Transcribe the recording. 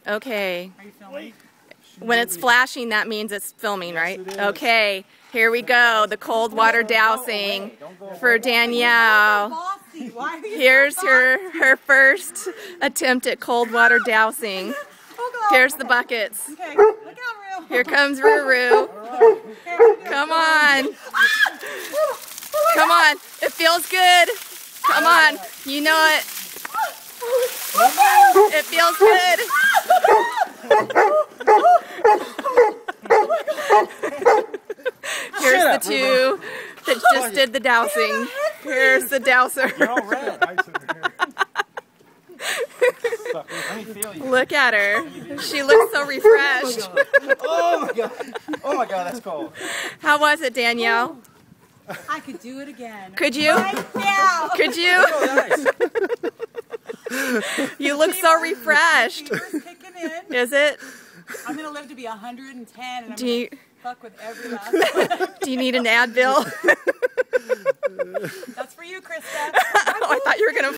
Okay. Are you filming? When it's flashing, that means it's filming, right? Yes, it is. Okay. Here we go. The cold water dousing for Danielle. Bossy. Why are you Here's so her first attempt at cold water dousing. bossy? Oh, God. Here's the buckets. Okay, look out, Rue. Here comes Ruru. Come on. Come on. It feels good. Come on. You know it. It feels good. Here's the two that just did the dousing. Here's the douser. You're all red. Let me feel you. Look at her. She looks so refreshed. Oh my god. Oh my god, that's cold. How was it, Danielle? I could do it again. Could you? Right now. Could you? Oh, nice. You look so refreshed. Fever's kicking in. Is it? I'm going to live to be 110 and I'm Do you, going to fuck with every last one. do you need an Advil? That's for you, Krista.